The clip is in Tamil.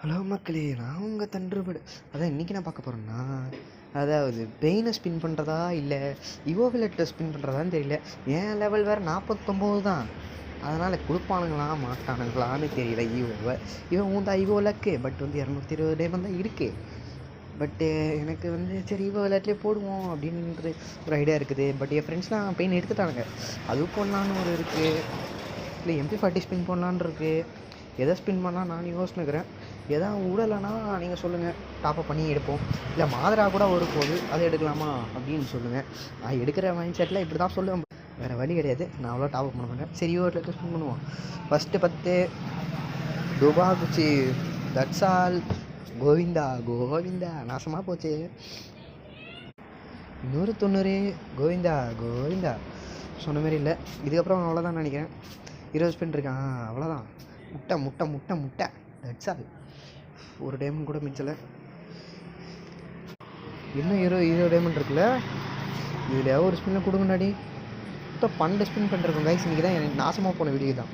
ஹலோ மக்களே, நான் உங்கள் தண்டுபடு. அதான் இன்றைக்கி நான் பார்க்க போகிறேன்னா, அதாவது பெயினை ஸ்பின் பண்ணுறதா இல்லை இவோவிலெட்டை ஸ்பின் பண்ணுறதான்னு தெரியல. என் லெவல் வேறு 49 தான். அதனால் கொடுப்பானுங்களா மாட்டானுங்களான்னு தெரியல. இவன் ஊந்தா இவோ லக்கு. பட் 220 டைமண்ட் தான் இருக்குது. பட்டு எனக்கு சரி இவோ விளையாட்லேயே போடுவோம் அப்படின்ற ஒரு ஐடியா இருக்குது. பட் என் ஃப்ரெண்ட்ஸ்லாம் பெயின் எடுத்துட்டானுங்க. அது போடலான்னு ஒரு இருக்குது, இல்லை MP40 ஸ்பின் பண்ணலான்னு இருக்குது. எதை ஸ்பின் பண்ணால் நான் யோசிச்சுக்கிறேன். எதாவது விடலைன்னா நீங்கள் சொல்லுங்கள், டாப்அப் பண்ணி எடுப்போம். இல்லை மாதிரா கூட ஒரு போகுது, அதை எடுக்கலாமா அப்படின்னு சொல்லுங்கள். நான் எடுக்கிற மைண்ட் செட்டில் இப்படி தான் சொல்லுவேன். வேறு வழி கிடையாது. நான் அவ்வளோ டாப்அப் பண்ண மாட்டேன். சரி ஓட்டில் ஸ்பின் பண்ணுவோம். ஃபஸ்ட்டு 10 துபா குச்சி, தட்ஸ் ஆல். கோவிந்தா கோவிந்தா, நாசமாக போச்சு. 190 கோவிந்தா கோவிந்தா. சொன்ன மாதிரி இல்லை. இதுக்கப்புறம் அவ்வளோதான் நினைக்கிறேன். 20 ஸ்பின் இருக்கான், அவ்வளோதான். முட்டை முட்டை முட்டை முட்டை, தட்ஸ் ஆல். ஒரு டைமண்ட் கூட மிச்சலை. இன்னும் 20 டைமண்ட் இருக்குல்ல. இதில் ஒரு ஸ்பின்னில் கொடுங்க முன்னாடி. மொத்தம் 12 ஸ்பின் பண்ணிருக்கோம் கைஸ். இன்றைக்கி தான் எனக்கு நாசமாக போன வீடியோ தான்.